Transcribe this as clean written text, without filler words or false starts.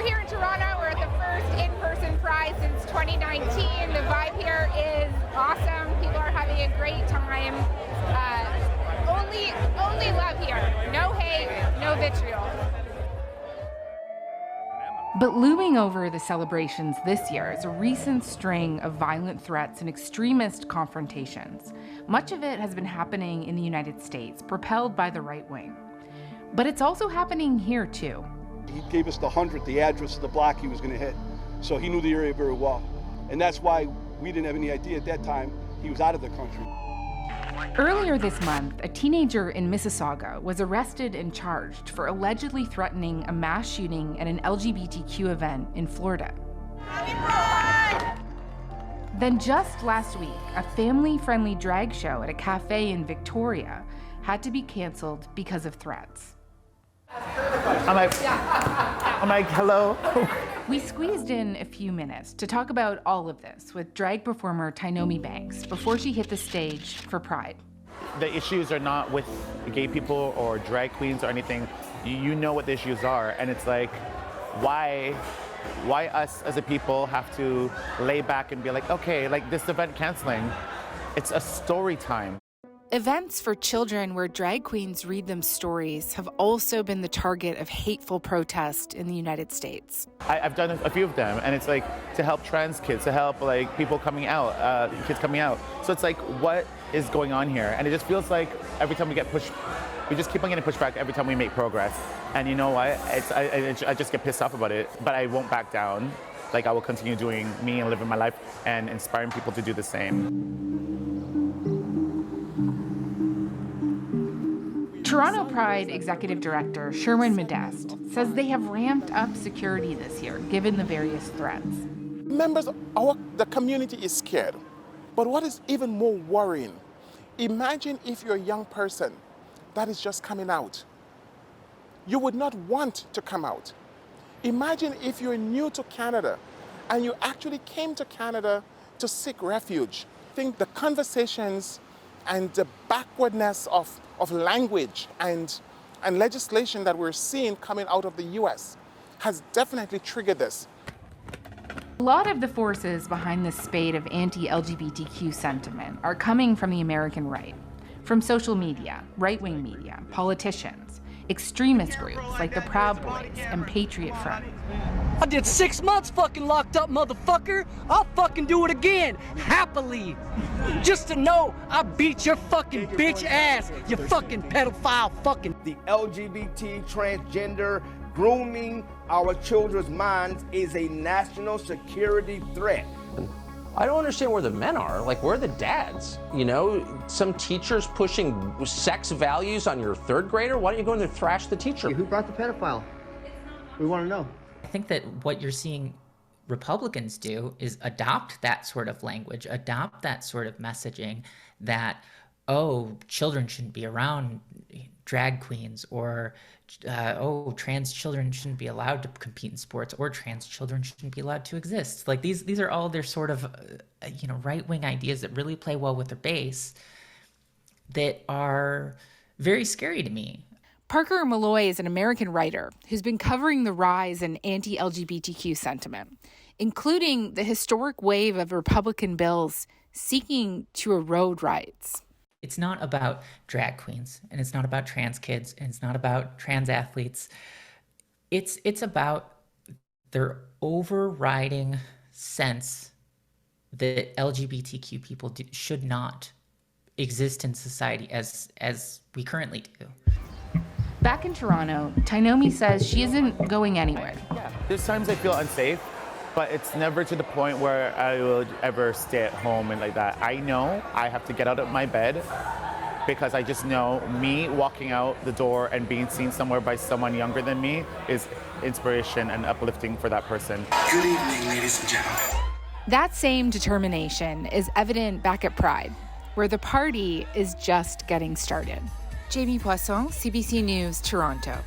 here in Toronto. We're at the first in-person Pride since 2019. The vibe here is awesome. People are having a great time. Only love here. No hate, no vitriol. But looming over the celebrations this year is a recent string of violent threats and extremist confrontations. Much of it has been happening in the United States, propelled by the right wing. But it's also happening here too. He gave us the address of the block he was going to hit. So he knew the area very well. And that's why we didn't have any idea at that time he was out of the country. Earlier this month, a teenager in Mississauga was arrested and charged for allegedly threatening a mass shooting at an LGBTQ event in Florida. Then just last week, a family-friendly drag show at a cafe in Victoria had to be canceled because of threats. I'm like, hello? We squeezed in a few minutes to talk about all of this with drag performer Tynomi Banks before she hit the stage for Pride. The issues are not with gay people or drag queens or anything. You know what the issues are, and it's like, why us as a people have to lay back and be like, okay, like this event canceling, it's a story time. Events for children where drag queens read them stories have also been the target of hateful protest in the United States. I've done a few of them, and it's like to help trans kids, to help like people coming out, kids coming out. So it's like, what is going on here? And it just feels like every time we get pushed, we just keep on getting pushed back every time we make progress. And you know what? I just get pissed off about it, but I won't back down. Like I will continue doing me and living my life and inspiring people to do the same. Toronto Pride Executive Director Sherwin Modeste says they have ramped up security this year, given the various threats. Members of the community is scared. But what is even more worrying, imagine if you're a young person that is just coming out. You would not want to come out. Imagine if you're new to Canada and you actually came to Canada to seek refuge. I think the conversations and the backwardness of language and legislation that we're seeing coming out of the US has definitely triggered this. A lot of the forces behind this spate of anti-LGBTQ sentiment are coming from the American right, from social media, right-wing media, politicians, extremist groups like the Proud Boys and Patriot Front. I did 6 months fucking locked up, motherfucker. I'll fucking do it again, happily. Just to know I beat your fucking bitch ass, you fucking pedophile fucking. The LGBT, transgender, grooming our children's minds is a national security threat. I don't understand where the men are. Like, where are the dads? You know, some teachers pushing sex values on your third grader? Why don't you go in there and thrash the teacher? Who brought the pedophile? We want to know. I think that what you're seeing Republicans do is adopt that sort of language, adopt that sort of messaging that, oh, children shouldn't be around drag queens, or oh, trans children shouldn't be allowed to compete in sports, or trans children shouldn't be allowed to exist. Like these are all their sort of right-wing ideas that really play well with their base that are very scary to me. Parker Malloy is an American writer who's been covering the rise in anti-LGBTQ sentiment, including the historic wave of Republican bills seeking to erode rights. It's not about drag queens, and it's not about trans kids, and it's not about trans athletes. It's about their overriding sense that LGBTQ people should not exist in society as we currently do. Back in Toronto, Tynomi says she isn't going anywhere. There's times I feel unsafe, but it's never to the point where I will ever stay at home and like that. I know I have to get out of my bed because I just know me walking out the door and being seen somewhere by someone younger than me is inspiration and uplifting for that person. Good evening, ladies and gentlemen. That same determination is evident back at Pride, where the party is just getting started. Jayme Poisson, CBC News, Toronto.